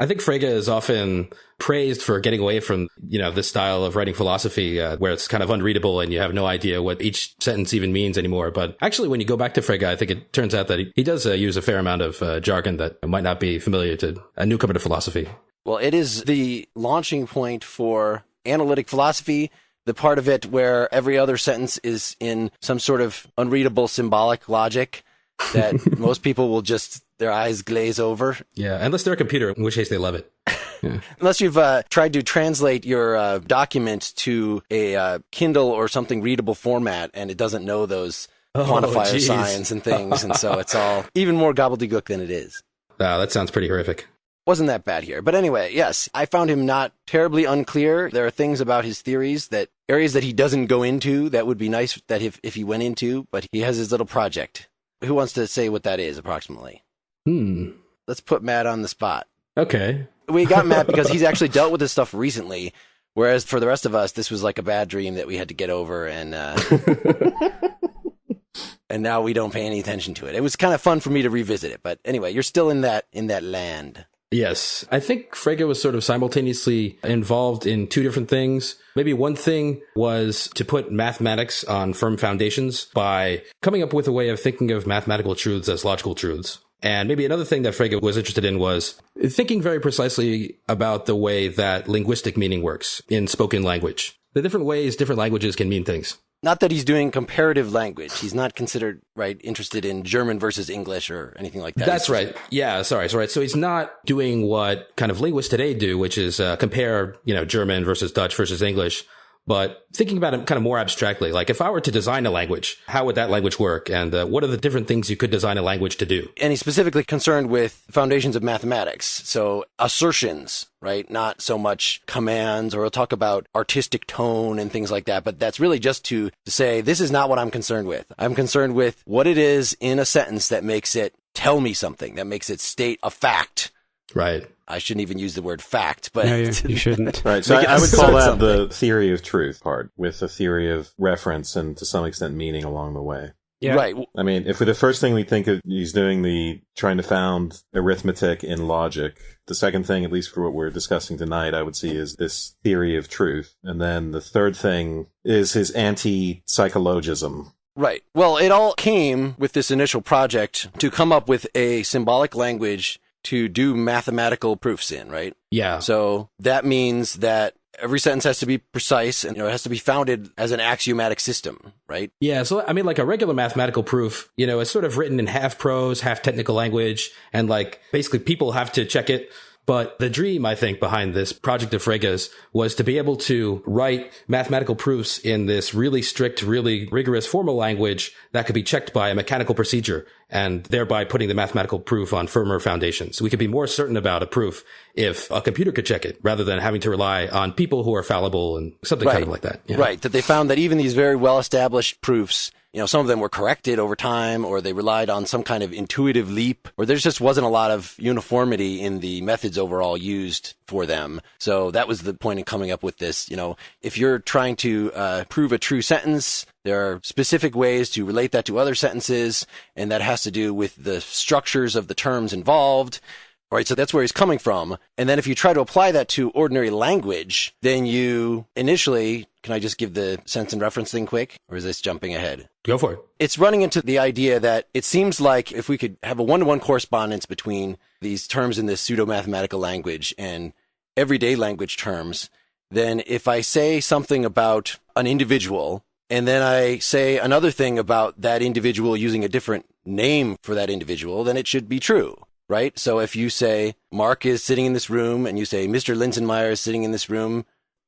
I think Frege is often praised for getting away from, this style of writing philosophy where it's kind of unreadable and you have no idea what each sentence even means anymore. But actually, when you go back to Frege, I think it turns out that he does use a fair amount of jargon that might not be familiar to a newcomer to philosophy. Well, it is the launching point for analytic philosophy, the part of it where every other sentence is in some sort of unreadable symbolic logic that most people will just, their eyes glaze over. Yeah, unless they're a computer, in which case they love it. Yeah. Unless you've tried to translate your document to a Kindle or something readable format and it doesn't know those quantifier signs and things, and so it's all even more gobbledygook than it is. Wow, that sounds pretty horrific. Wasn't that bad here. But anyway, yes, I found him not terribly unclear. There are things about his theories areas that he doesn't go into that would be nice that if he went into, but he has his little project. Who wants to say what that is, approximately? Let's put Matt on the spot. Okay. We got Matt because he's actually dealt with this stuff recently, whereas for the rest of us, this was like a bad dream that we had to get over, and and now we don't pay any attention to it. It was kind of fun for me to revisit it, but anyway, you're still in that land. Yes. I think Frege was sort of simultaneously involved in two different things. Maybe one thing was to put mathematics on firm foundations by coming up with a way of thinking of mathematical truths as logical truths. And maybe another thing that Frege was interested in was thinking very precisely about the way that linguistic meaning works in spoken language. The different ways different languages can mean things. Not that he's doing comparative language. He's not considered, interested in German versus English or anything like that. That's right. Yeah, sorry. So he's not doing what kind of linguists today do, which is compare, German versus Dutch versus English, but thinking about it kind of more abstractly. Like if I were to design a language, how would that language work? And what are the different things you could design a language to do? And he's specifically concerned with foundations of mathematics. So assertions, right? Not so much commands, or we'll talk about artistic tone and things like that. But that's really just to say, this is not what I'm concerned with. I'm concerned with what it is in a sentence that makes it tell me something, that makes it state a fact. Right. I shouldn't even use the word fact, but no, you shouldn't. Right. So I would call that the theory of truth part, with a theory of reference and to some extent meaning along the way. Yeah. Right. I mean, if the first thing we think of, he's doing trying to found arithmetic in logic. The second thing, at least for what we're discussing tonight, I would see is this theory of truth. And then the third thing is his anti-psychologism. Right. Well, it all came with this initial project to come up with a symbolic language to do mathematical proofs in, right? Yeah. So that means that every sentence has to be precise and it has to be founded as an axiomatic system, right? Yeah. So, I mean, like a regular mathematical proof, it's sort of written in half prose, half technical language. And basically people have to check it. But the dream, I think, behind this project of Frege's was to be able to write mathematical proofs in this really strict, really rigorous formal language that could be checked by a mechanical procedure, and thereby putting the mathematical proof on firmer foundations. We could be more certain about a proof if a computer could check it, rather than having to rely on people who are fallible and something kind of like that. Right. That they found that even these very well-established proofs, some of them were corrected over time, or they relied on some kind of intuitive leap, or there just wasn't a lot of uniformity in the methods overall used for them. So that was the point in coming up with this. If you're trying to prove a true sentence, there are specific ways to relate that to other sentences, and that has to do with the structures of the terms involved. Right, so that's where he's coming from. And then if you try to apply that to ordinary language, then you initially, can I just give the sense and reference thing quick? Or is this jumping ahead? Go for it. It's running into the idea that it seems like if we could have a one-to-one correspondence between these terms in this pseudo-mathematical language and everyday language terms, then if I say something about an individual, and then I say another thing about that individual using a different name for that individual, then it should be true. Right? So if you say Mark is sitting in this room and you say Mr. Linsenmeyer is sitting in this room,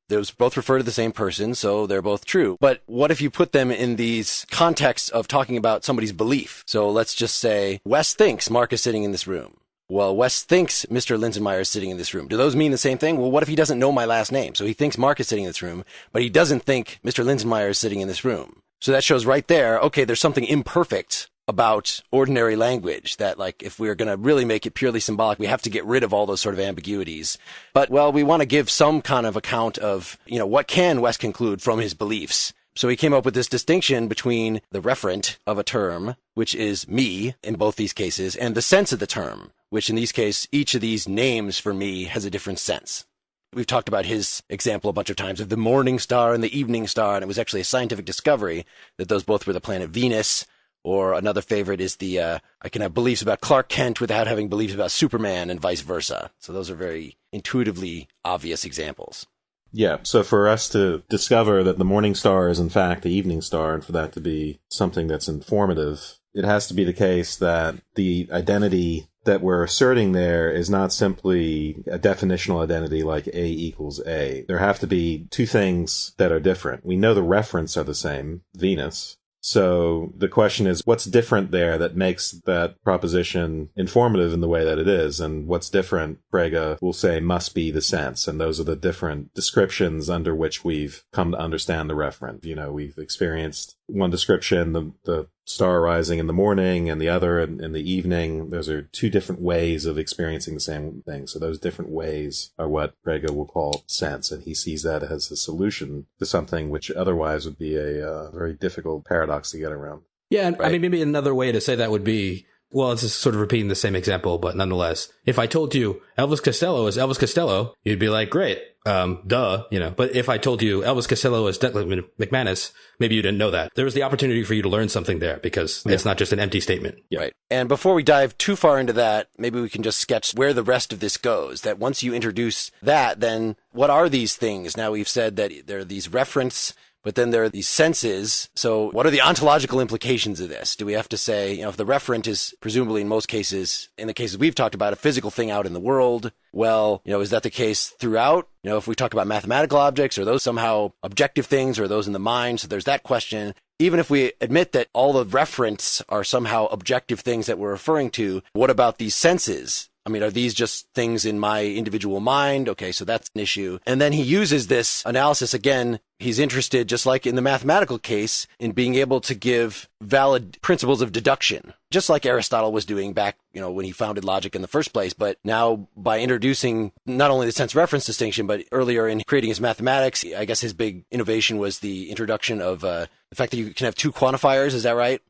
those both refer to the same person, so they're both true. But what if you put them in these contexts of talking about somebody's belief? So let's just say Wes thinks Mark is sitting in this room. Well, Wes thinks Mr. Linsenmeyer is sitting in this room. Do those mean the same thing? Well, what if he doesn't know my last name? So he thinks Mark is sitting in this room, but he doesn't think Mr. Linsenmeyer is sitting in this room. So that shows right there, okay, there's something imperfect about ordinary language that, if we're going to really make it purely symbolic, we have to get rid of all those sort of ambiguities. But, we want to give some kind of account of, what can Wes conclude from his beliefs? So he came up with this distinction between the referent of a term, which is me in both these cases, and the sense of the term, which in these cases, each of these names for me has a different sense. We've talked about his example a bunch of times of the morning star and the evening star, and it was actually a scientific discovery that those both were the planet Venus. Or another favorite is I can have beliefs about Clark Kent without having beliefs about Superman and vice versa. So those are very intuitively obvious examples. Yeah, so for us to discover that the morning star is in fact the evening star, and for that to be something that's informative, it has to be the case that the identity that we're asserting there is not simply a definitional identity like A equals A. There have to be two things that are different. We know the referents are the same, Venus. So the question is, what's different there that makes that proposition informative in the way that it is? And what's different, Frege will say, must be the sense. And those are the different descriptions under which we've come to understand the referent. You know, we've experienced one description, the star rising in the morning, and the other in the evening. Those are two different ways of experiencing the same thing. So those different ways are what Frege will call sense. And he sees that as a solution to something which otherwise would be a very difficult paradox to get around. Yeah, and right. I mean, maybe another way to say that would be, well, it's just sort of repeating the same example, but nonetheless, if I told you Elvis Costello is Elvis Costello, you'd be like, great, duh, you know. But if I told you Elvis Costello is Declan McManus, maybe you didn't know that. There was the opportunity for you to learn something there because it's not just an empty statement. Yeah. Right. And before we dive too far into that, maybe we can just sketch where the rest of this goes. That once you introduce that, then what are these things? Now we've said that there are these reference, but then there are these senses. So what are the ontological implications of this? Do we have to say, you know, if the referent is presumably in most cases, in the cases we've talked about, a physical thing out in the world, well, you know, is that the case throughout? You know, if we talk about mathematical objects, are those somehow objective things, or are those in the mind? So there's that question. Even if we admit that all the referents are somehow objective things that we're referring to, what about these senses? I mean, are these just things in my individual mind? Okay, so that's an issue. And then he uses this analysis again. He's interested, just like in the mathematical case, in being able to give valid principles of deduction, just like Aristotle was doing back, you know, when he founded logic in the first place. But now by introducing not only the sense reference distinction, but earlier in creating his mathematics, I guess his big innovation was the introduction of the fact that you can have two quantifiers. Is that right?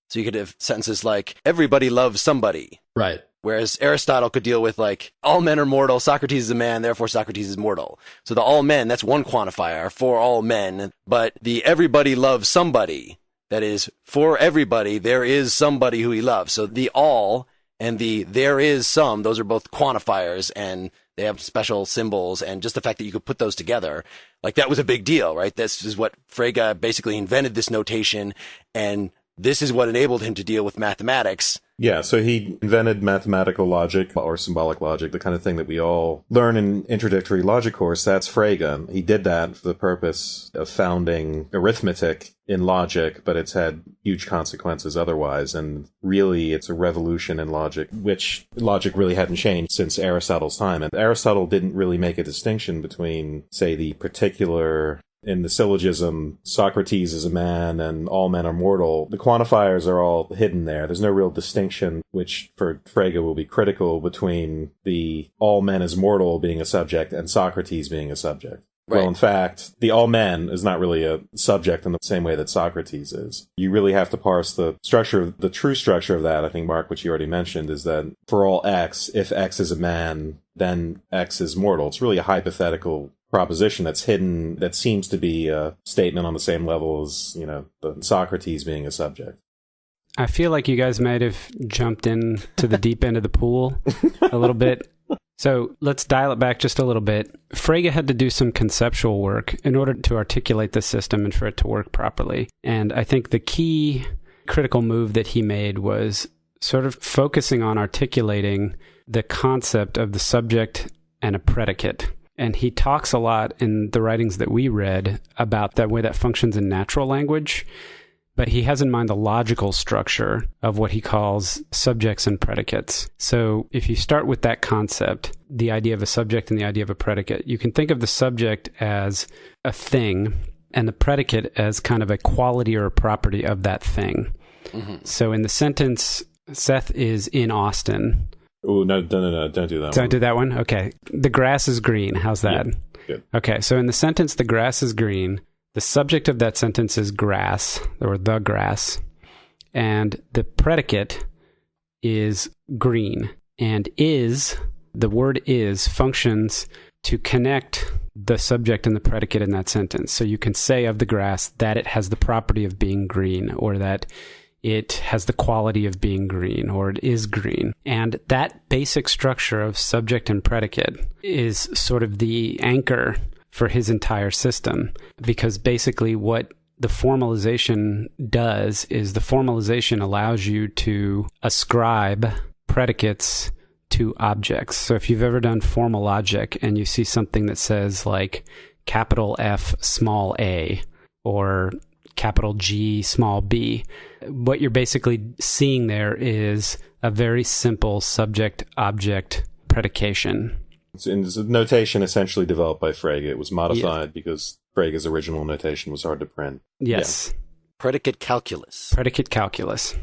So you could have sentences like, everybody loves somebody. Right. Whereas Aristotle could deal with like, all men are mortal, Socrates is a man, therefore Socrates is mortal. So the all men, that's one quantifier for all men. But the everybody loves somebody, that is, for everybody, there is somebody who he loves. So the all and the there is some, those are both quantifiers, and they have special symbols. And just the fact that you could put those together, like that was a big deal, right? This is what Frege basically invented, this notation, and this is what enabled him to deal with mathematics. Yeah, so he invented mathematical logic, or symbolic logic, the kind of thing that we all learn in introductory logic course. That's Frege. He did that for the purpose of founding arithmetic in logic, but it's had huge consequences otherwise. And really, it's a revolution in logic, which logic really hadn't changed since Aristotle's time. And Aristotle didn't really make a distinction between, say, the particular... In the syllogism, Socrates is a man and all men are mortal. The quantifiers are all hidden there. There's no real distinction, which for Frege will be critical, between the all men is mortal being a subject and Socrates being a subject. Right. Well, in fact, the all men is not really a subject in the same way that Socrates is. You really have to parse the structure, the true structure of that, I think, Mark, which you already mentioned, is that for all X, if X is a man, then X is mortal. It's really a hypothetical proposition that's hidden, that seems to be a statement on the same level as, you know, the Socrates being a subject. I feel like you guys might have jumped in to the deep end of the pool a little bit. So let's dial it back just a little bit. Frege had to do some conceptual work in order to articulate the system and for it to work properly. And I think the key critical move that he made was sort of focusing on articulating the concept of the subject and a predicate. And he talks a lot in the writings that we read about that way that functions in natural language, but he has in mind the logical structure of what he calls subjects and predicates. So if you start with that concept, the idea of a subject and the idea of a predicate, you can think of the subject as a thing and the predicate as kind of a quality or a property of that thing. Mm-hmm. So in the sentence, Seth is in Austin. Oh, no, don't do that one. Don't do that one? Okay. The grass is green. How's that? Yeah, good. Okay, so in the sentence, the grass is green, the subject of that sentence is grass, or the grass, and the predicate is green. And the word is, functions to connect the subject and the predicate in that sentence. So you can say of the grass that it has the property of being green, or that it has the quality of being green, or it is green. And that basic structure of subject and predicate is sort of the anchor for his entire system, because basically what the formalization does is the formalization allows you to ascribe predicates to objects. So if you've ever done formal logic and you see something that says like capital F small a or capital G small b, what you're basically seeing there is a very simple subject-object predication. It's a notation essentially developed by Frege. It was modified because Frege's original notation was hard to print. Yes. Yeah. Predicate calculus. Predicate calculus.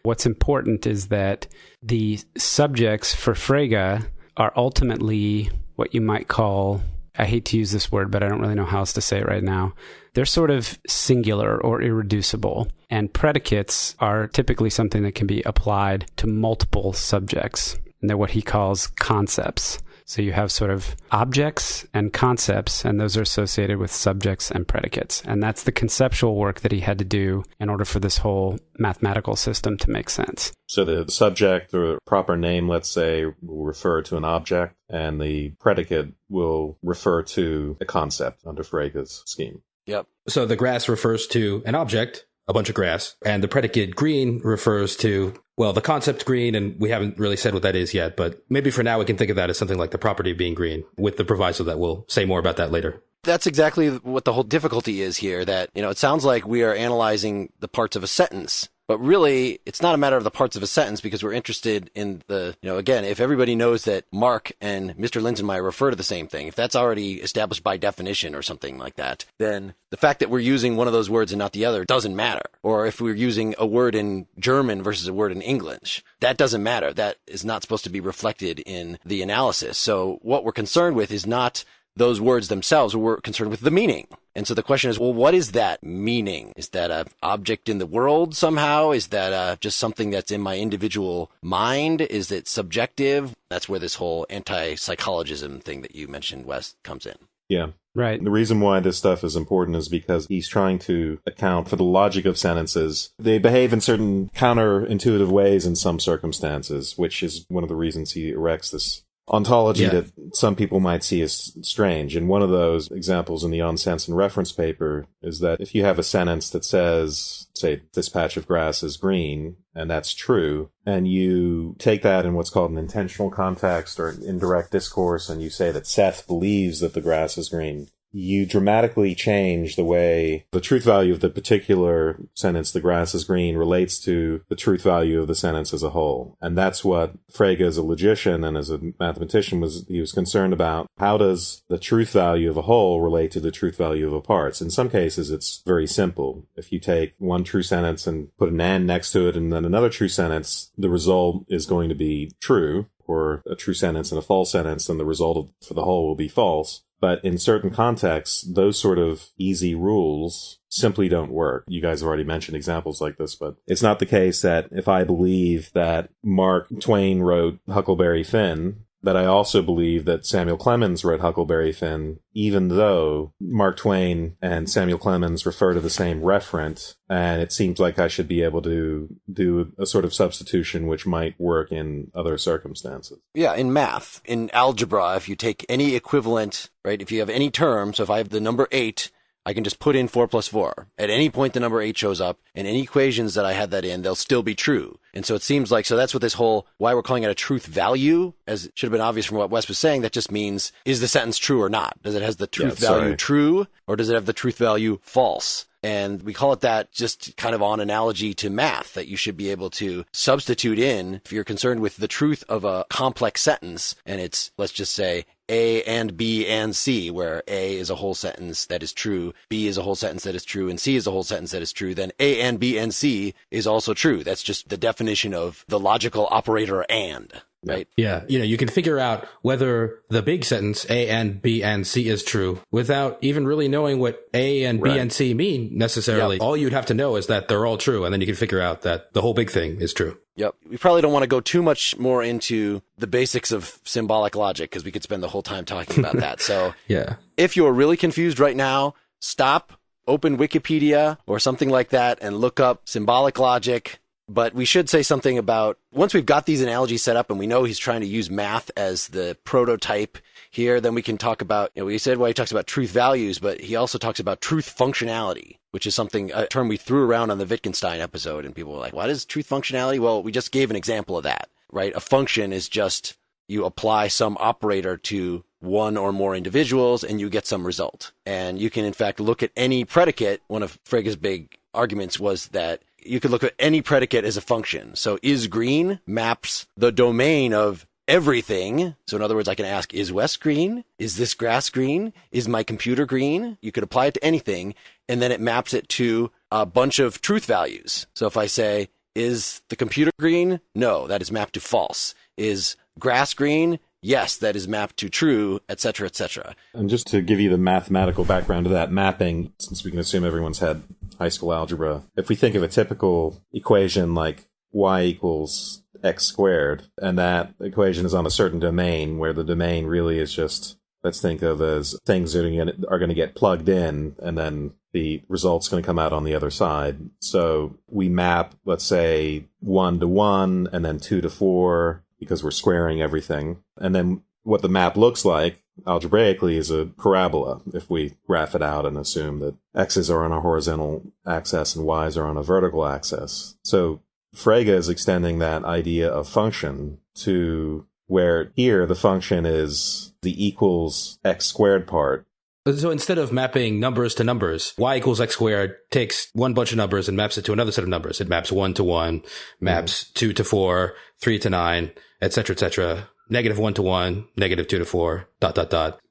What's important is that the subjects for Frege are ultimately what you might call, I hate to use this word, but I don't really know how else to say it right now. They're sort of singular or irreducible. And predicates are typically something that can be applied to multiple subjects. And they're what he calls concepts. So you have sort of objects and concepts, and those are associated with subjects and predicates. And that's the conceptual work that he had to do in order for this whole mathematical system to make sense. So the subject, or proper name, let's say, will refer to an object, and the predicate will refer to a concept under Frege's scheme. Yep. So the grass refers to an object, a bunch of grass, and the predicate green refers to, well, the concept green, and we haven't really said what that is yet, but maybe for now we can think of that as something like the property of being green, with the proviso that we'll say more about that later. That's exactly what the whole difficulty is here, that, it sounds like we are analyzing the parts of a sentence, but really it's not a matter of the parts of a sentence, because we're interested in the, again, if everybody knows that Mark and Mr. Linsenmeyer refer to the same thing, if that's already established by definition or something like that, then the fact that we're using one of those words and not the other doesn't matter. Or if we're using a word in German versus a word in English, that doesn't matter. That is not supposed to be reflected in the analysis. So what we're concerned with is not those words themselves, we're concerned with the meaning. And so the question is, well, what is that meaning? Is that an object in the world somehow? Is that just something that's in my individual mind? Is it subjective? That's where this whole anti-psychologism thing that you mentioned, Wes, comes in. Yeah. Right. The reason why this stuff is important is because he's trying to account for the logic of sentences. They behave in certain counterintuitive ways in some circumstances, which is one of the reasons he erects this ontology that some people might see as strange. And one of those examples in the On Sense and Reference paper is that if you have a sentence that says, say, this patch of grass is green, and that's true, and you take that in what's called an intentional context or an indirect discourse, and you say that Seth believes that the grass is green, you dramatically change the way the truth value of the particular sentence, the grass is green, relates to the truth value of the sentence as a whole. And that's what Frege, as a logician and as a mathematician, he was concerned about. How does the truth value of a whole relate to the truth value of a parts? In some cases, it's very simple. If you take one true sentence and put an and next to it and then another true sentence, the result is going to be true, or a true sentence and a false sentence, and the result for the whole will be false. But in certain contexts, those sort of easy rules simply don't work. You guys have already mentioned examples like this, but it's not the case that if I believe that Mark Twain wrote Huckleberry Finn, that I also believe that Samuel Clemens wrote Huckleberry Finn, even though Mark Twain and Samuel Clemens refer to the same referent, and it seems like I should be able to do a sort of substitution which might work in other circumstances. Yeah, in math, in algebra, if you take any equivalent, right, if you have any term, so if I have the number 8, I can just put in 4 plus 4. At any point, the number 8 shows up, and any equations that I had that in, they'll still be true. And so it seems like, so that's what this whole, why we're calling it a truth value, as it should have been obvious from what Wes was saying, that just means, is the sentence true or not? Does it have the truth value true, or does it have the truth value false? And we call it that just kind of on analogy to math, that you should be able to substitute in, if you're concerned with the truth of a complex sentence, and it's, let's just say, A and B and C, where A is a whole sentence that is true, B is a whole sentence that is true, and C is a whole sentence that is true, then A and B and C is also true. That's just the definition of the logical operator and. right? Yeah. You can figure out whether the big sentence A and B and C is true without even really knowing what A and B and C mean necessarily. All you'd have to know is that they're all true. And then you can figure out that the whole big thing is true. Yep. We probably don't want to go too much more into the basics of symbolic logic because we could spend the whole time talking about that. So if you're really confused right now, stop, open Wikipedia or something like that and look up symbolic logic. But we should say something about, once we've got these analogies set up and we know he's trying to use math as the prototype here, then we can talk about, we said, he talks about truth values, but he also talks about truth functionality, which is a term we threw around on the Wittgenstein episode. And people were like, what is truth functionality? Well, we just gave an example of that, right? A function is just you apply some operator to one or more individuals and you get some result. And you can, in fact, look at any predicate. One of Frege's big arguments was that you could look at any predicate as a function. So is green maps the domain of everything. So in other words, I can ask, is West green? Is this grass green? Is my computer green? You could apply it to anything. And then it maps it to a bunch of truth values. So if I say, is the computer green? No, that is mapped to false. Is grass green? Yes, that is mapped to true, et cetera, et cetera. And just to give you the mathematical background of that mapping, since we can assume everyone's had high school algebra, if we think of a typical equation like y equals x squared, and that equation is on a certain domain where the domain really is just, let's think of as things that are going to get plugged in, and then the result's going to come out on the other side. So we map, let's say, 1 to 1, and then 2 to 4, because we're squaring everything. And then what the map looks like algebraically is a parabola if we graph it out and assume that x's are on a horizontal axis and y's are on a vertical axis. So Frege is extending that idea of function to where here the function is the equals x squared part. So instead of mapping numbers to numbers, y equals x squared takes one bunch of numbers and maps it to another set of numbers. It maps 1 to 1, maps 2 to 4, 3 to 9, etc., etc. -1 to 1, -2 to 4, ...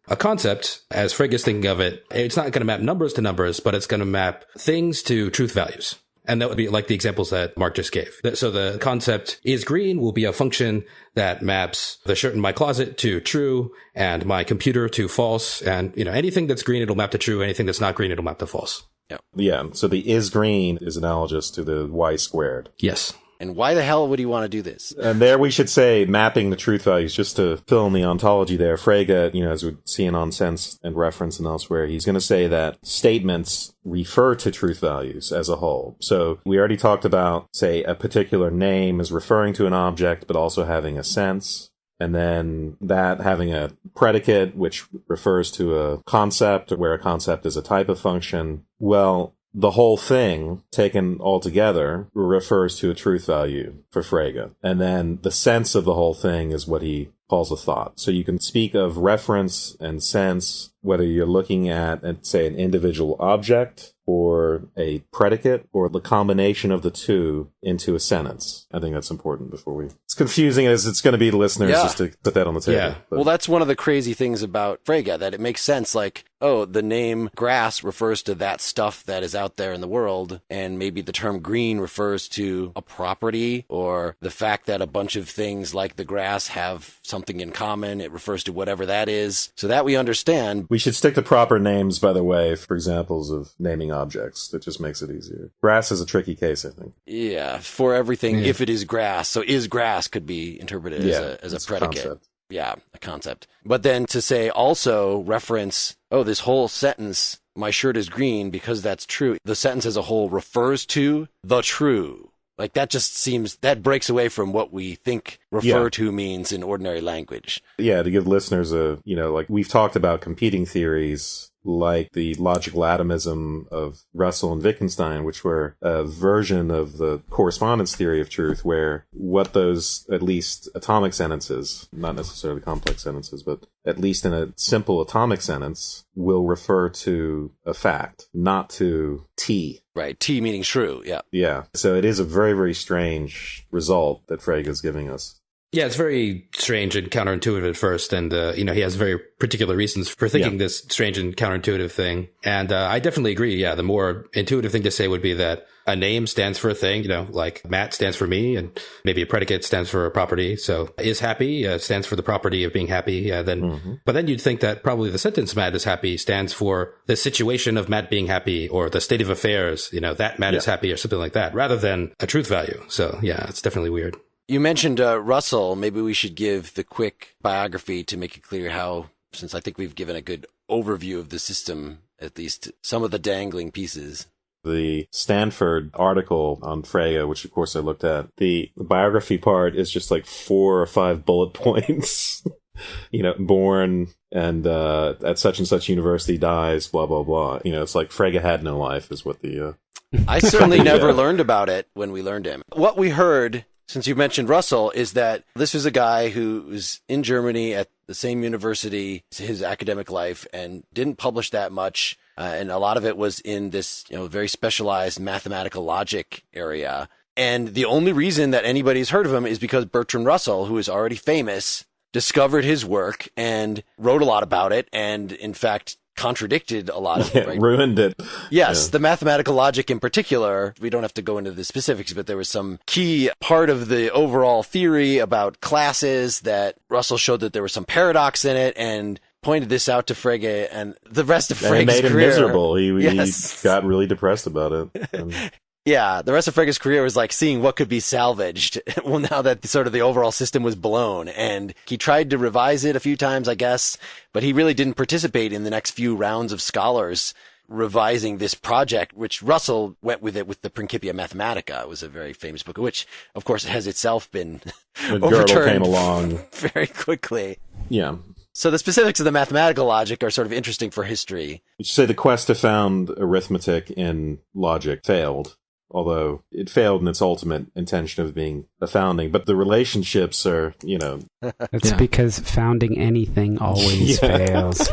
A concept, as Frege is thinking of it, it's not going to map numbers to numbers, but it's going to map things to truth values. And that would be like the examples that Mark just gave. So the concept is green will be a function that maps the shirt in my closet to true and my computer to false. And, anything that's green, it'll map to true. Anything that's not green, it'll map to false. Yeah. So the is green is analogous to the y squared. Yes. And why the hell would he want to do this? And there we should say mapping the truth values, just to fill in the ontology there. Frege, as we see in On Sense and Reference and elsewhere, he's going to say that statements refer to truth values as a whole. So we already talked about, say, a particular name is referring to an object, but also having a sense. And then that having a predicate, which refers to a concept, where a concept is a type of function. Well, the whole thing, taken all together, refers to a truth value for Frege. And then the sense of the whole thing is what he calls a thought. So you can speak of reference and sense, whether you're looking at, say, an individual object or a predicate or the combination of the two into a sentence. I think that's important before we... It's confusing as it's going to be to listeners just to put that on the table. Yeah. But... Well, that's one of the crazy things about Frege, that it makes sense. Like, the name grass refers to that stuff that is out there in the world, and maybe the term green refers to a property or the fact that a bunch of things like the grass have something in common. It refers to whatever that is. So that we understand. We should stick to proper names, by the way, for examples of naming objects. That just makes it easier. Grass is a tricky case, I think. Yeah, for everything, if it is grass. So is grass could be interpreted as a predicate. Concept. Yeah, a concept. But then to say also reference, this whole sentence, my shirt is green because that's true. The sentence as a whole refers to the true. Like that just seems, that breaks away from what we think refer to means in ordinary language. Yeah, to give listeners like we've talked about competing theories like the logical atomism of Russell and Wittgenstein, which were a version of the correspondence theory of truth, where what those, at least atomic sentences, not necessarily complex sentences, but at least in a simple atomic sentence, will refer to a fact, not to T. Right, T meaning true, yeah. Yeah, so it is a very, very strange result that Frege is giving us. Yeah, it's very strange and counterintuitive at first. And, he has very particular reasons for thinking this strange and counterintuitive thing. And I definitely agree. Yeah, the more intuitive thing to say would be that a name stands for a thing, like Matt stands for me, and maybe a predicate stands for a property. So is happy stands for the property of being happy. But then you'd think that probably the sentence Matt is happy stands for the situation of Matt being happy, or the state of affairs, that Matt is happy, or something like that, rather than a truth value. So yeah, it's definitely weird. You mentioned Russell. Maybe we should give the quick biography to make it clear how, since I think we've given a good overview of the system, at least some of the dangling pieces. The Stanford article on Frege, which of course I looked at, the biography part is just like 4 or 5 bullet points. Born and at such and such university, dies, blah, blah, blah. It's like Frege had no life is what the... I certainly never learned about it when we learned him. What we heard, since you mentioned Russell, is that this was a guy who was in Germany at the same university, his academic life, and didn't publish that much. And a lot of it was in this, very specialized mathematical logic area. And the only reason that anybody's heard of him is because Bertrand Russell, who is already famous, discovered his work and wrote a lot about it. And in fact, contradicted a lot of it. Right? Ruined it. Yes, the mathematical logic in particular. We don't have to go into the specifics, but there was some key part of the overall theory about classes that Russell showed that there was some paradox in it, and pointed this out to Frege, and the rest of Frege's career. And it made him miserable. He got really depressed about it. Yeah, the rest of Frege's career was like seeing what could be salvaged. Well, now that sort of the overall system was blown, and he tried to revise it a few times, I guess, but he really didn't participate in the next few rounds of scholars revising this project, which Russell went with it with the Principia Mathematica. It was a very famous book, which, of course, has itself been overturned Gödel came along very quickly. Yeah. So the specifics of the mathematical logic are sort of interesting for history. You should say the quest to found arithmetic in logic failed, although it failed in its ultimate intention of being a founding. But the relationships are, It's because founding anything always fails.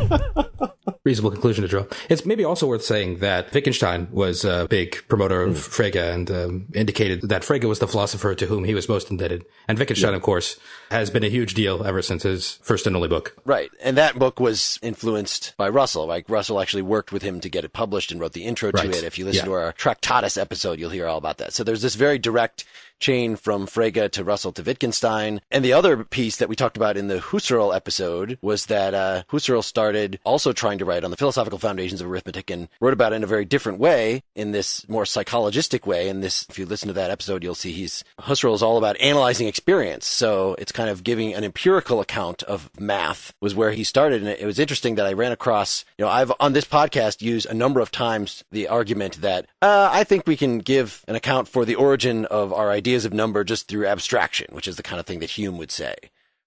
Reasonable conclusion to draw. It's maybe also worth saying that Wittgenstein was a big promoter of Frege and indicated that Frege was the philosopher to whom he was most indebted. And Wittgenstein, of course, has been a huge deal ever since his first and only book. Right. And that book was influenced by Russell. Like, Russell actually worked with him to get it published and wrote the intro to it. If you listen to our Tractatus episode, you'll hear all about that. So there's this very direct chain from Frege to Russell to Wittgenstein. And the other piece that we talked about in the Husserl episode was that Husserl started also trying to write on the philosophical foundations of arithmetic and wrote about it in a very different way, in this more psychologistic way. And this, if you listen to that episode, you'll see Husserl is all about analyzing experience. So it's kind of giving an empirical account of math was where he started. And it was interesting that I ran across, I've on this podcast used a number of times the argument that I think we can give an account for the origin of our ideas of number just through abstraction, which is the kind of thing that Hume would say,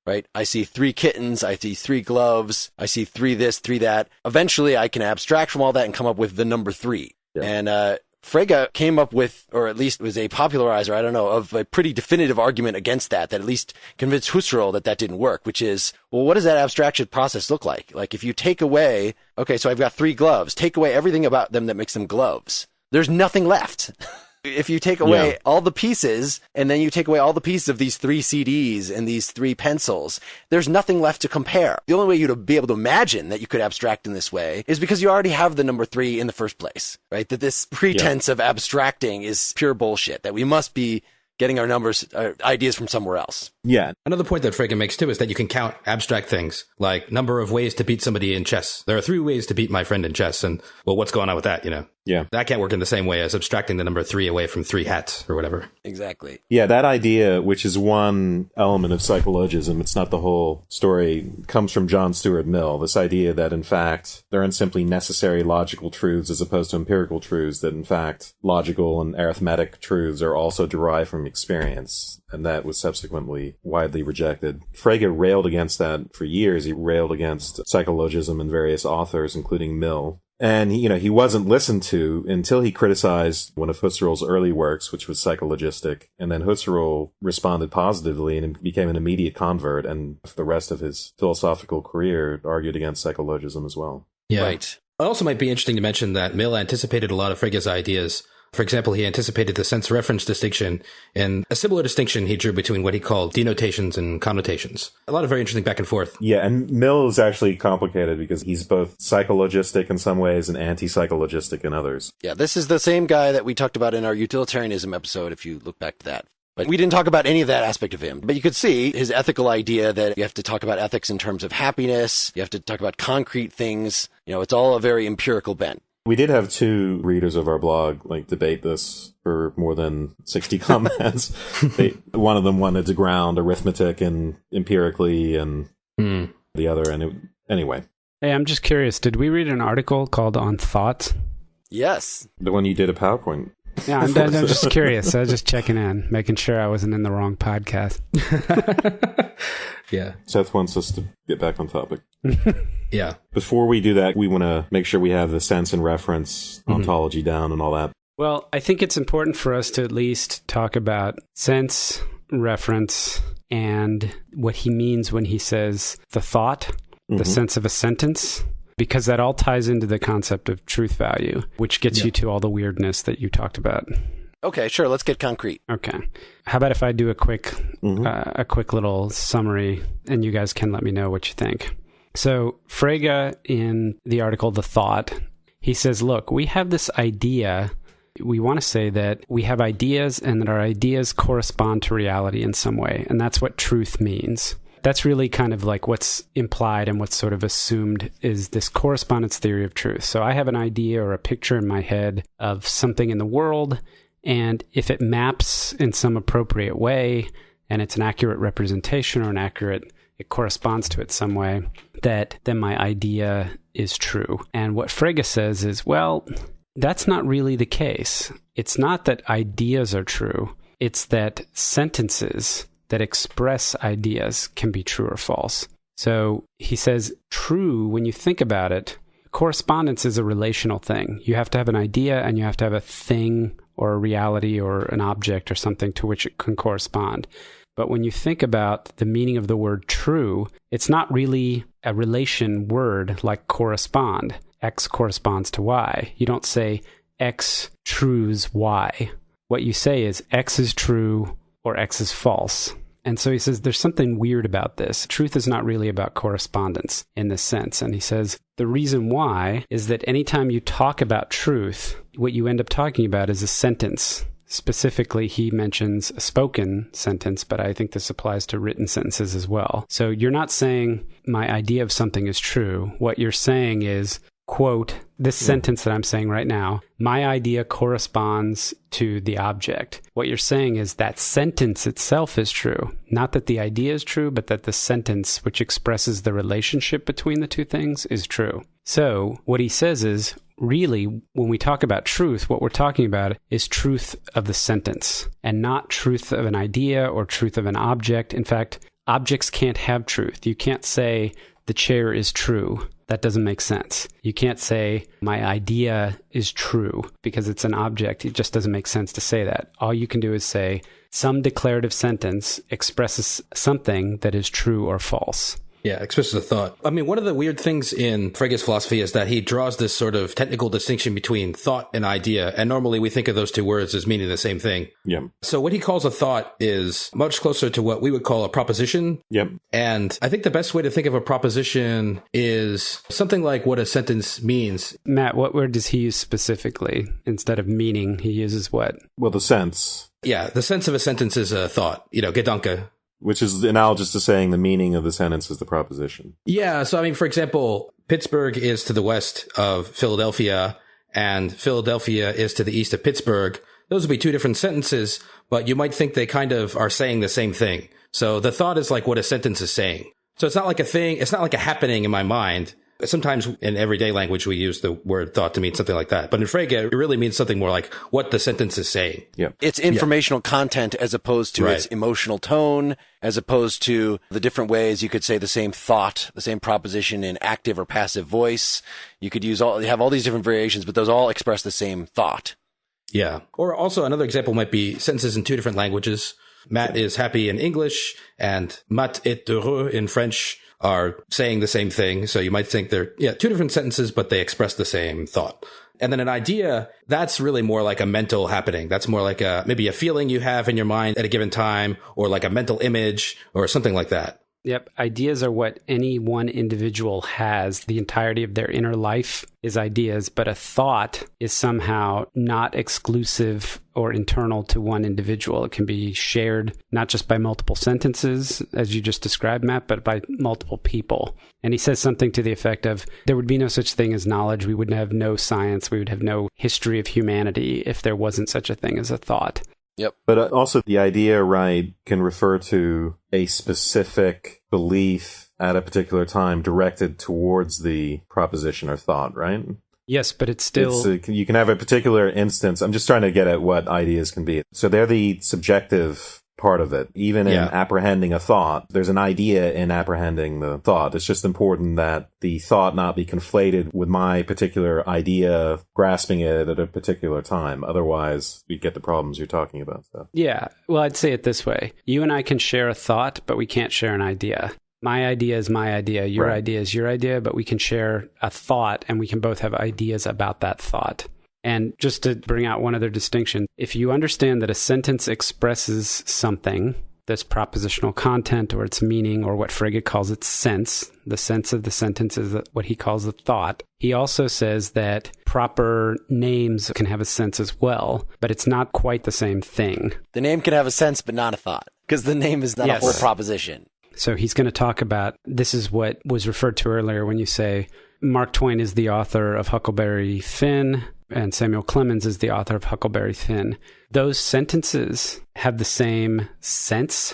right? I see 3 kittens, I see 3 gloves, I see 3 this, 3 that. Eventually I can abstract from all that and come up with the number 3. Yeah. And Frege came up with, or at least was a popularizer, I don't know, of a pretty definitive argument against that at least convinced Husserl that didn't work, which is, well, what does that abstraction process look like? Like, if you take away, okay, so I've got 3 gloves, take away everything about them that makes them gloves. There's nothing left. If you take away all the pieces, and then you take away all the pieces of these 3 CDs and these 3 pencils, there's nothing left to compare. The only way you'd be able to imagine that you could abstract in this way is because you already have the number 3 in the first place, right? That this pretense of abstracting is pure bullshit, that we must be getting our numbers, our ideas from somewhere else. Yeah. Another point that Frege makes too is that you can count abstract things, like number of ways to beat somebody in chess. There are 3 ways to beat my friend in chess, and well, what's going on with that, Yeah. That can't work in the same way as abstracting the number 3 away from 3 hats or whatever. Exactly. Yeah, that idea, which is one element of psychologism, it's not the whole story, comes from John Stuart Mill. This idea that, in fact, there aren't simply necessary logical truths as opposed to empirical truths, that, in fact, logical and arithmetic truths are also derived from experience. And that was subsequently widely rejected. Frege railed against that for years. He railed against psychologism and various authors, including Mill. And, he wasn't listened to until he criticized one of Husserl's early works, which was psychologistic. And then Husserl responded positively and became an immediate convert. And for the rest of his philosophical career, argued against psychologism as well. Yeah. Right. It also might be interesting to mention that Mill anticipated a lot of Frege's ideas For example, he anticipated the sense-reference distinction, and a similar distinction he drew between what he called denotations and connotations. A lot of very interesting back and forth. Yeah, and Mill is actually complicated because he's both psychologistic in some ways and anti-psychologistic in others. Yeah, this is the same guy that we talked about in our utilitarianism episode, if you look back to that. But we didn't talk about any of that aspect of him. But you could see his ethical idea that you have to talk about ethics in terms of happiness. You have to talk about concrete things. It's all a very empirical bent. We did have 2 readers of our blog debate this for more than 60 comments. One of them wanted to ground arithmetic and empirically, and the other, anyway. Hey, I'm just curious. Did we read an article called On Thought? Yes. The one you did a PowerPoint. Yeah, I'm just curious. I was just checking in, making sure I wasn't in the wrong podcast. Yeah. Seth wants us to get back on topic. Yeah. Before we do that, we want to make sure we have the sense and reference ontology down and all that. Well, I think it's important for us to at least talk about sense, reference, and what he means when he says the thought, the sense of a sentence, because that all ties into the concept of truth value, which gets you to all the weirdness that you talked about. Okay, sure. Let's get concrete. Okay. How about if I do a quick little summary, and you guys can let me know what you think. So Frege, in the article The Thought, he says, look, we have this idea. We want to say that we have ideas and that our ideas correspond to reality in some way. And that's what truth means. That's really kind of like what's implied and what's sort of assumed is this correspondence theory of truth. So I have an idea or a picture in my head of something in the world, and if it maps in some appropriate way, and it's an accurate representation or it corresponds to it some way, that then my idea is true. And what Frege says is, well, that's not really the case. It's not that ideas are true. It's that sentences that express ideas can be true or false. So he says, true, when you think about it, correspondence is a relational thing. You have to have an idea and you have to have a thing or a reality or an object or something to which it can correspond. But when you think about the meaning of the word true, it's not really a relation word like correspond. X corresponds to Y. You don't say X trues Y. What you say is X is true or X is false. And so he says there's something weird about this. Truth is not really about correspondence in this sense. And he says the reason why is that anytime you talk about truth, what you end up talking about is a sentence. Specifically, he mentions a spoken sentence, but I think this applies to written sentences as well. So you're not saying my idea of something is true. What you're saying is, quote, this sentence that I'm saying right now, my idea corresponds to the object. What you're saying is that sentence itself is true. Not that the idea is true, but that the sentence, which expresses the relationship between the two things, is true. So what he says is, really, when we talk about truth, what we're talking about is truth of the sentence and not truth of an idea or truth of an object. In fact, objects can't have truth. You can't say the chair is true. That doesn't make sense. You can't say my idea is true because it's an object. It just doesn't make sense to say that. All you can do is say some declarative sentence expresses something that is true or false. Yeah, expresses a thought. I mean, one of the weird things in Frege's philosophy is that he draws this sort of technical distinction between thought and idea. And normally we think of those two words as meaning the same thing. Yeah. So what he calls a thought is much closer to what we would call a proposition. Yep. And I think the best way to think of a proposition is something like what a sentence means. Matt, what word does he use specifically? Instead of meaning, he uses what? Well, the sense. Yeah, the sense of a sentence is a thought, Gedanke. Which is analogous to saying the meaning of the sentence is the proposition. Yeah. So, I mean, for example, Pittsburgh is to the west of Philadelphia and Philadelphia is to the east of Pittsburgh. Those would be two different sentences, but you might think they kind of are saying the same thing. So the thought is like what a sentence is saying. So it's not like a thing. It's not like a happening in my mind. Sometimes in everyday language, we use the word thought to mean something like that. But in Frege, it really means something more like what the sentence is saying. Yeah. It's informational content as opposed to its emotional tone, as opposed to the different ways you could say the same thought, the same proposition in active or passive voice. You could have all these different variations, but those all express the same thought. Yeah. Or also another example might be sentences in two different languages. Matt is happy in English and Matt est heureux in French are saying the same thing. So you might think they're, two different sentences, but they express the same thought. And then an idea, that's really more like a mental happening. That's more like maybe a feeling you have in your mind at a given time, or like a mental image or something like that. Yep. Ideas are what any one individual has. The entirety of their inner life is ideas, but a thought is somehow not exclusive or internal to one individual. It can be shared not just by multiple sentences, as you just described, Matt, but by multiple people. And he says something to the effect of, there would be no such thing as knowledge. We would have no science. We would have no history of humanity if there wasn't such a thing as a thought. Yep. But also the idea, right, can refer to a specific belief at a particular time directed towards the proposition or thought, right? Yes, but it's still... you can have a particular instance. I'm just trying to get at what ideas can be. So they're the subjective part of it. Even in apprehending a thought, there's an idea in apprehending the thought. It's just important that the thought not be conflated with my particular idea, grasping it at a particular time. Otherwise, we get the problems you're talking about. So. Yeah. Well, I'd say it this way. You and I can share a thought, but we can't share an idea. My idea is my idea. Your idea is your idea, but we can share a thought and we can both have ideas about that thought. And just to bring out one other distinction, if you understand that a sentence expresses something, this propositional content or its meaning, or what Frege calls its sense, the sense of the sentence is what he calls the thought. He also says that proper names can have a sense as well, but it's not quite the same thing. The name can have a sense, but not a thought, because the name is not a whole proposition. So he's going to talk about, this is what was referred to earlier when you say, Mark Twain is the author of Huckleberry Finn, and Samuel Clemens is the author of Huckleberry Finn. Those sentences have the same sense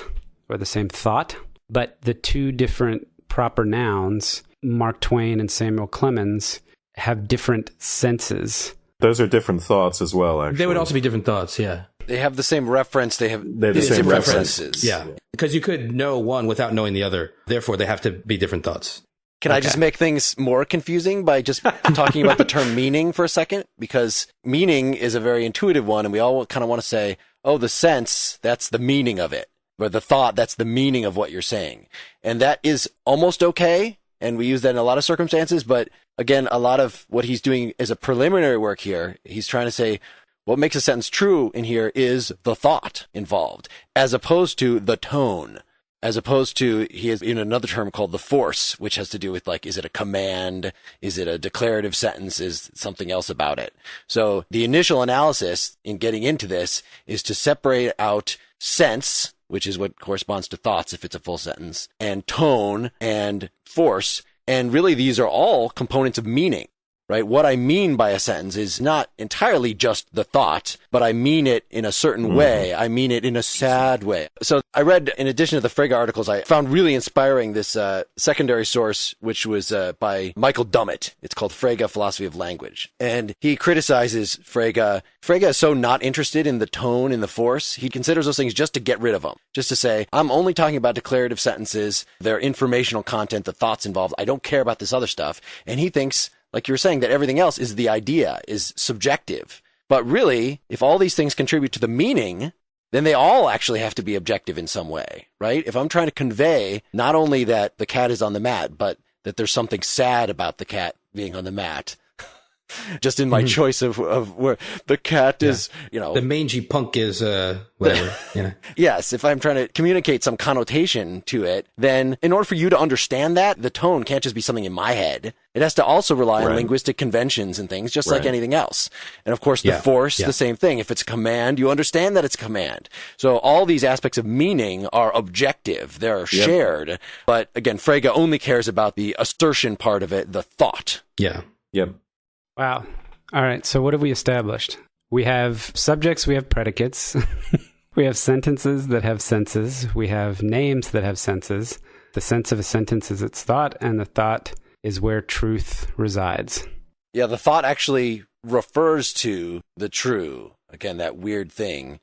or the same thought, but the two different proper nouns, Mark Twain and Samuel Clemens, have different senses. Those are different thoughts as well, actually. They would also be different thoughts, yeah. They have the same reference. They're the same references. Yeah, because you could know one without knowing the other. Therefore, they have to be different thoughts. Can I just make things more confusing by just talking about the term meaning for a second? Because meaning is a very intuitive one, and we all kind of want to say, oh, the sense, that's the meaning of it. Or the thought, that's the meaning of what you're saying. And that is almost okay, and we use that in a lot of circumstances, but again, a lot of what he's doing is a preliminary work here. He's trying to say, what makes a sentence true in here is the thought involved, as opposed to the tone. As opposed to, he has in another term called the force, which has to do with like, is it a command? Is it a declarative sentence? Is something else about it? So the initial analysis in getting into this is to separate out sense, which is what corresponds to thoughts if it's a full sentence, and tone and force. And really these are all components of meaning. Right? What I mean by a sentence is not entirely just the thought, but I mean it in a certain way. I mean it in a sad way. So I read, in addition to the Frege articles, I found really inspiring this secondary source, which was by Michael Dummett. It's called Frege, Philosophy of Language. And he criticizes Frege. Frege is so not interested in the tone and the force. He considers those things just to get rid of them. Just to say, I'm only talking about declarative sentences, their informational content, the thoughts involved. I don't care about this other stuff. And he thinks, like you were saying, that everything else is the idea, is subjective. But really, if all these things contribute to the meaning, then they all actually have to be objective in some way, right? If I'm trying to convey not only that the cat is on the mat, but that there's something sad about the cat being on the mat, just in my choice of where the cat is, you know. The mangy punk is, whatever. Yeah. Yes, if I'm trying to communicate some connotation to it, then in order for you to understand that, the tone can't just be something in my head. It has to also rely on linguistic conventions and things, just like anything else. And of course, the force, the same thing. If it's a command, you understand that it's a command. So all these aspects of meaning are objective. They're shared. But again, Frege only cares about the assertion part of it, the thought. Yeah. Yep. Wow. All right. So what have we established? We have subjects, we have predicates. We have sentences that have senses. We have names that have senses. The sense of a sentence is its thought, and the thought is where truth resides. Yeah, the thought actually refers to the true. Again, that weird thing.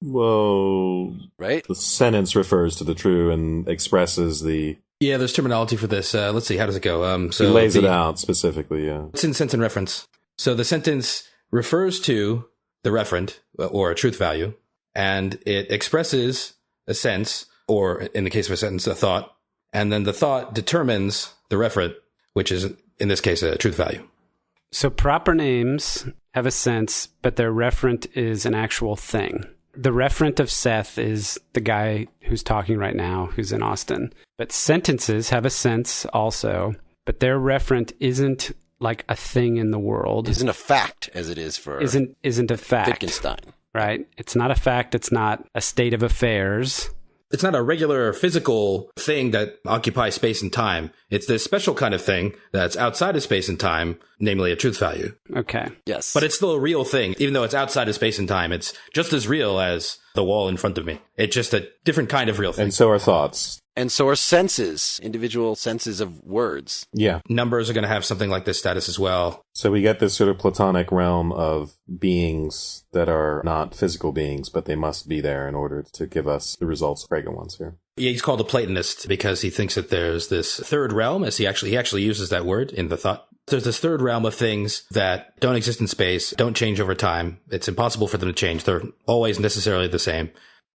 Well, right? The sentence refers to the true and expresses the... Yeah, there's terminology for this. Let's see, how does it go? So he lays it out specifically, yeah. It's in sense and reference. So the sentence refers to the referent, or a truth value, and it expresses a sense, or in the case of a sentence, a thought, and then the thought determines the referent, which is, in this case, a truth value. So proper names have a sense, but their referent is an actual thing. The referent of Seth is the guy who's talking right now, who's in Austin. But sentences have a sense also, but their referent isn't like a thing in the world. Isn't a fact as it is for isn't a fact. Wittgenstein. Right? It's not a fact. It's not a state of affairs. It's not a regular physical thing that occupies space and time. It's this special kind of thing that's outside of space and time, namely a truth value. Okay. Yes. But it's still a real thing. Even though it's outside of space and time, it's just as real as the wall in front of me. It's just a different kind of real thing. And so are thoughts. And so are senses, individual senses of words. Yeah. Numbers are going to have something like this status as well. So we get this sort of Platonic realm of beings that are not physical beings, but they must be there in order to give us the results Frege wants here. Yeah, he's called a Platonist because he thinks that there's this third realm, as he actually uses that word in the thought. There's this third realm of things that don't exist in space, don't change over time. It's impossible for them to change. They're always necessarily the same.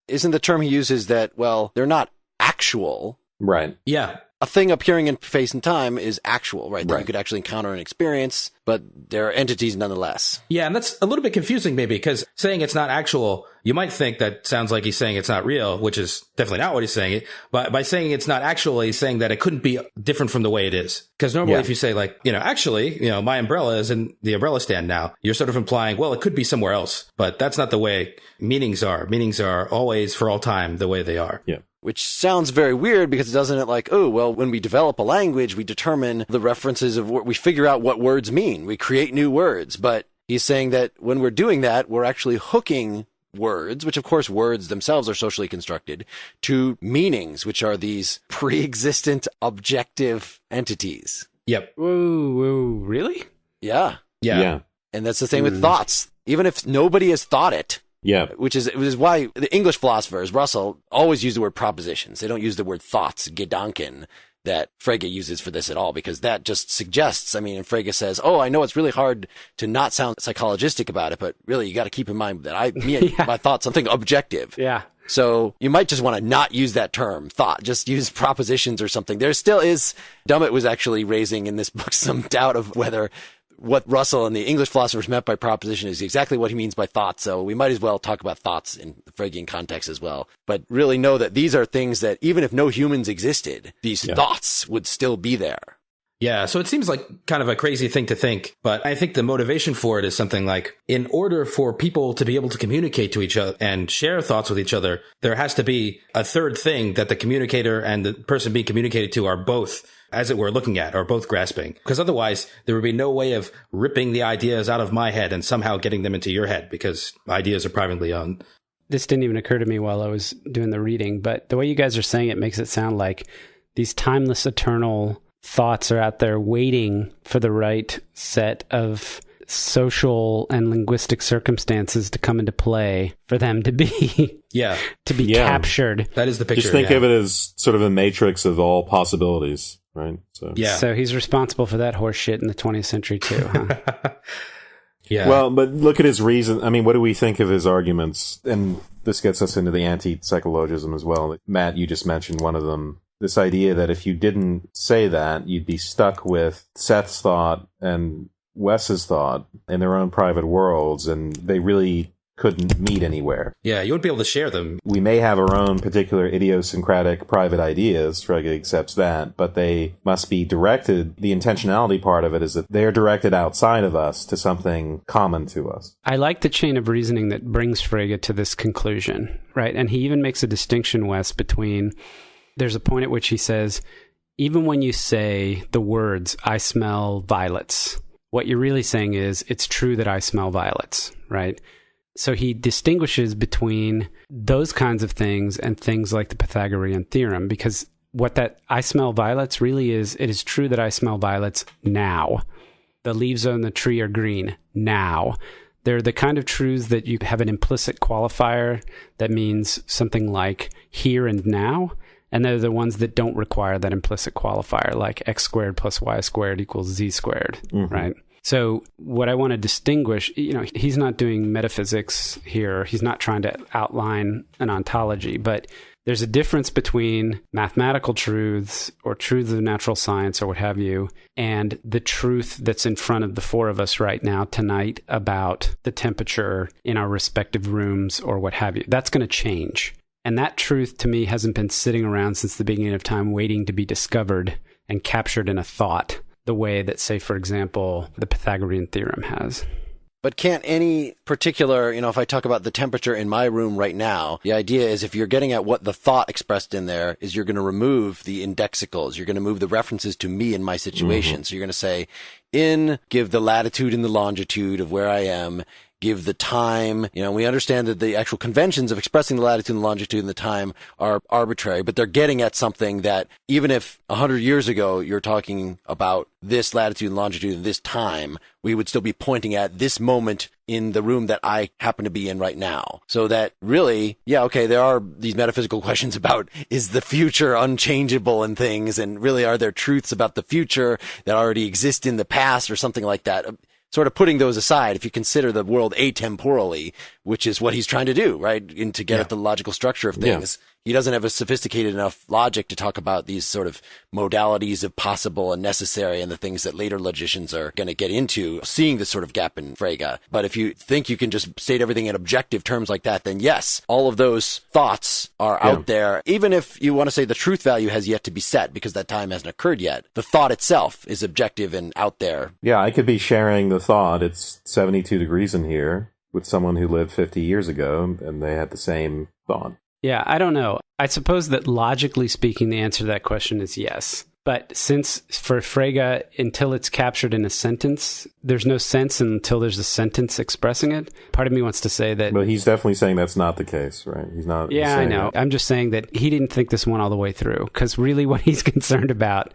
Isn't the term he uses that, well, they're not actual? Right. Yeah. A thing appearing in space and time is actual, right? That Right. you could actually encounter and experience, but they're entities nonetheless. Yeah, and that's a little bit confusing maybe because saying it's not actual, you might think that sounds like he's saying it's not real, which is definitely not what he's saying. But by saying it's not actual, he's saying that it couldn't be different from the way it is. Because normally if you say like, actually, my umbrella is in the umbrella stand now, you're sort of implying, well, it could be somewhere else. But that's not the way meanings are. Meanings are always for all time the way they are. Yeah. Which sounds very weird because it doesn't like, oh, well, when we develop a language, we determine the references of we figure out what words mean. We create new words. But he's saying that when we're doing that, we're actually hooking words, which of course words themselves are socially constructed, to meanings, which are these pre-existent objective entities. Yep. Whoa, really? Yeah. Yeah. And that's the thing with thoughts. Even if nobody has thought it, Yeah. which is why the English philosophers, Russell, always use the word propositions. They don't use the word thoughts, Gedanken, that Frege uses for this at all, because that just suggests, and Frege says, oh, I know it's really hard to not sound psychologistic about it, but really you got to keep in mind that my thoughts, something objective. Yeah. So you might just want to not use that term, thought, just use propositions or something. There still is, Dummett was actually raising in this book some doubt of whether what Russell and the English philosophers meant by proposition is exactly what he means by thought. So we might as well talk about thoughts in the Fregean context as well. But really know that these are things that even if no humans existed, these thoughts would still be there. Yeah, so it seems like kind of a crazy thing to think, but I think the motivation for it is something like, in order for people to be able to communicate to each other and share thoughts with each other, there has to be a third thing that the communicator and the person being communicated to are both, as it were, looking at, or both grasping. Because otherwise, there would be no way of ripping the ideas out of my head and somehow getting them into your head, because ideas are privately owned. This didn't even occur to me while I was doing the reading, but the way you guys are saying it makes it sound like these timeless, eternal thoughts are out there waiting for the right set of social and linguistic circumstances to come into play for them to be captured. That is the picture. Just think of it as sort of a matrix of all possibilities, right? So he's responsible for that horse shit in the 20th century too, huh? Yeah. Well, but look at his reason. What do we think of his arguments? And this gets us into the anti-psychologism as well. Matt, you just mentioned one of them. This idea that if you didn't say that, you'd be stuck with Seth's thought and Wes's thought in their own private worlds, and they really couldn't meet anywhere. Yeah, you wouldn't be able to share them. We may have our own particular idiosyncratic private ideas, Frege accepts that, but they must be directed. The intentionality part of it is that they're directed outside of us to something common to us. I like the chain of reasoning that brings Frege to this conclusion, right? And he even makes a distinction, Wes, between... There's a point at which he says, even when you say the words, I smell violets, what you're really saying is, it's true that I smell violets, right? So he distinguishes between those kinds of things and things like the Pythagorean theorem, because what that I smell violets really is, it is true that I smell violets now. The leaves on the tree are green now. They're the kind of truths that you have an implicit qualifier that means something like here and now. And they're the ones that don't require that implicit qualifier, like x squared plus y squared equals z squared, right? So what I want to distinguish, he's not doing metaphysics here. He's not trying to outline an ontology, but there's a difference between mathematical truths or truths of natural science or what have you, and the truth that's in front of the four of us right now tonight about the temperature in our respective rooms or what have you. That's going to change. And that truth to me hasn't been sitting around since the beginning of time waiting to be discovered and captured in a thought the way that, say, for example, the Pythagorean theorem has. But can't any particular, if I talk about the temperature in my room right now, the idea is if you're getting at what the thought expressed in there is you're going to remove the indexicals. You're going to move the references to me and my situation. Mm-hmm. So you're going to say, give the latitude and the longitude of where I am, give the time. We understand that the actual conventions of expressing the latitude and longitude and the time are arbitrary, but they're getting at something that even if 100 years ago you're talking about this latitude and longitude and this time, we would still be pointing at this moment in the room that I happen to be in right now. So that really, there are these metaphysical questions about, is the future unchangeable in things? And really, are there truths about the future that already exist in the past or something like that? Sort of putting those aside, if you consider the world atemporally, which is what he's trying to do, right? And to get at the logical structure of things. He doesn't have a sophisticated enough logic to talk about these sort of modalities of possible and necessary and the things that later logicians are going to get into, seeing this sort of gap in Frege. But if you think you can just state everything in objective terms like that, then yes, all of those thoughts are out there. Even if you want to say the truth value has yet to be set because that time hasn't occurred yet, the thought itself is objective and out there. Yeah, I could be sharing the thought, it's 72 degrees in here, with someone who lived 50 years ago, and they had the same thought. Yeah, I don't know. I suppose that logically speaking, the answer to that question is yes. But since for Frege, until it's captured in a sentence, there's no sense until there's a sentence expressing it. Part of me wants to say that... But he's definitely saying that's not the case, right? He's not. Yeah, I know. I'm just saying that he didn't think this one all the way through, because really what he's concerned about,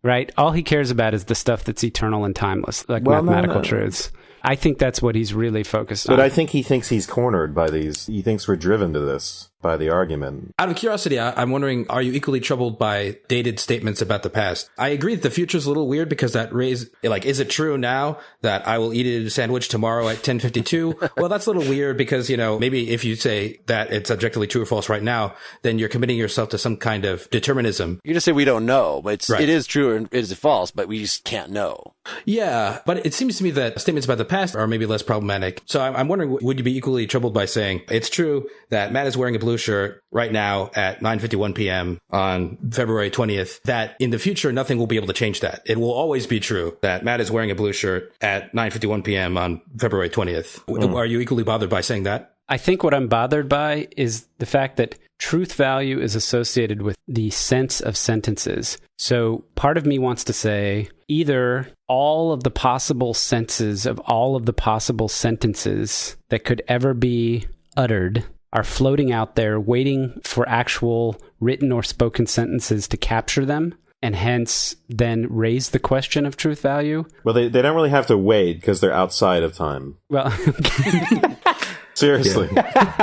right? All he cares about is the stuff that's eternal and timeless, like mathematical truths. I think that's what he's really focused on. But I think he thinks he's cornered by these. He thinks we're driven to this by the argument. Out of curiosity, I'm wondering, are you equally troubled by dated statements about the past? I agree that the future is a little weird because that is it true now that I will eat a sandwich tomorrow at 10:52? Well, that's a little weird because, maybe if you say that it's objectively true or false right now, then you're committing yourself to some kind of determinism. You just say we don't know, but it is true or it is false, but we just can't know. Yeah, but it seems to me that statements about the past are maybe less problematic. So I'm wondering, would you be equally troubled by saying it's true that Matt is wearing a blue shirt right now at 9:51 p.m. on February 20th, that in the future, nothing will be able to change that. It will always be true that Matt is wearing a blue shirt at 9:51 p.m. on February 20th. Are you equally bothered by saying that? I think what I'm bothered by is the fact that truth value is associated with the sense of sentences. So part of me wants to say either all of the possible senses of all of the possible sentences that could ever be uttered are floating out there waiting for actual written or spoken sentences to capture them, and hence then raise the question of truth value. Well, they don't really have to wait because they're outside of time. Well, seriously.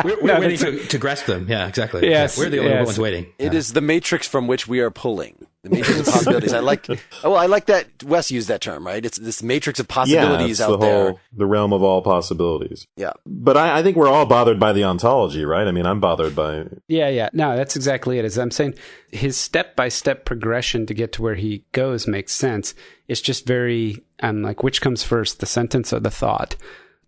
We're waiting to grasp them. Yeah, exactly. Yes, we're the only ones waiting. It is the matrix from which we are pulling. The matrix of possibilities. I like that Wes used that term, right? It's this matrix of possibilities out there. The realm of all possibilities. Yeah. But I think we're all bothered by the ontology, right? I mean, I'm bothered by... Yeah. No, that's exactly it. As I'm saying, his step-by-step progression to get to where he goes makes sense. It's just very, which comes first, the sentence or the thought?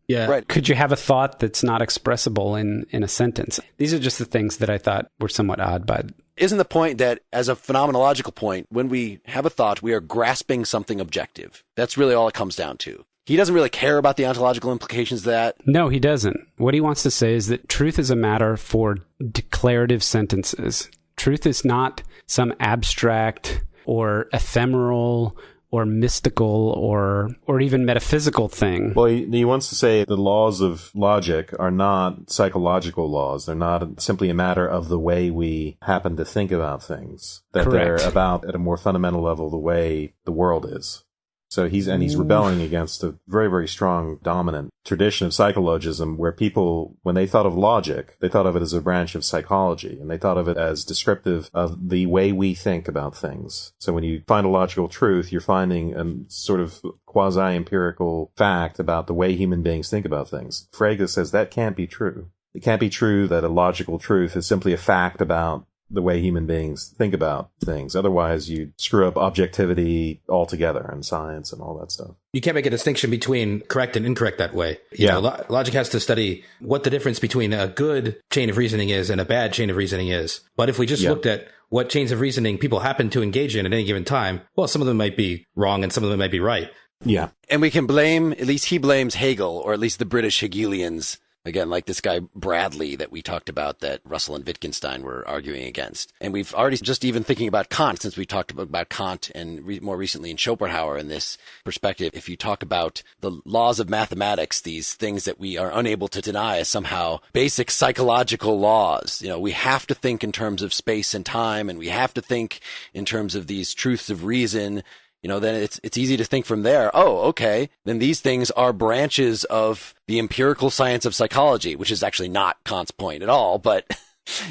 Yeah. Right. Could you have a thought that's not expressible in a sentence? These are just the things that I thought were somewhat odd by... Isn't the point that as a phenomenological point, when we have a thought, we are grasping something objective? That's really all it comes down to. He doesn't really care about the ontological implications of that. No, he doesn't. What he wants to say is that truth is a matter for declarative sentences. Truth is not some abstract or ephemeral or mystical or even metaphysical thing. Well, he wants to say the laws of logic are not psychological laws. They're not simply a matter of the way we happen to think about things. That Correct. They're about, at a more fundamental level, the way the world is. So he's rebelling against a very, very strong dominant tradition of psychologism where people, when they thought of logic, they thought of it as a branch of psychology, and they thought of it as descriptive of the way we think about things. So when you find a logical truth, you're finding a sort of quasi-empirical fact about the way human beings think about things. Frege says that can't be true. It can't be true that a logical truth is simply a fact about the way human beings think about things. Otherwise, you screw up objectivity altogether and science and all that stuff. You can't make a distinction between correct and incorrect that way. You know, logic has to study what the difference between a good chain of reasoning is and a bad chain of reasoning is. But if we just looked at what chains of reasoning people happen to engage in at any given time, well, some of them might be wrong and some of them might be right. Yeah. And we can blame, at least he blames Hegel, or at least the British Hegelians. Again, like this guy Bradley that we talked about that Russell and Wittgenstein were arguing against. And we've already just even thinking about Kant, since we talked about Kant and more recently in Schopenhauer in this perspective. If you talk about the laws of mathematics, these things that we are unable to deny as somehow basic psychological laws, you know, we have to think in terms of space and time, and we have to think in terms of these truths of reason. You know, then it's easy to think from there, oh, okay, then these things are branches of the empirical science of psychology, which is actually not Kant's point at all, but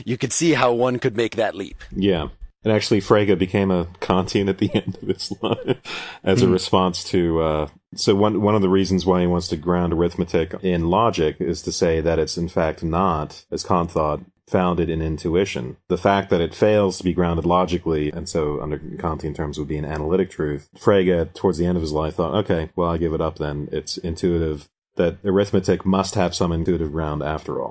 you could see how one could make that leap. Yeah. And actually, Frege became a Kantian at the end of his life as a response to... So one of the reasons why he wants to ground arithmetic in logic is to say that it's in fact not, as Kant thought, founded in intuition. The fact that it fails to be grounded logically, and so under Kantian terms would be an analytic truth, Frege, towards the end of his life, thought, okay, well, I give it up then. It's intuitive, that arithmetic must have some intuitive ground after all.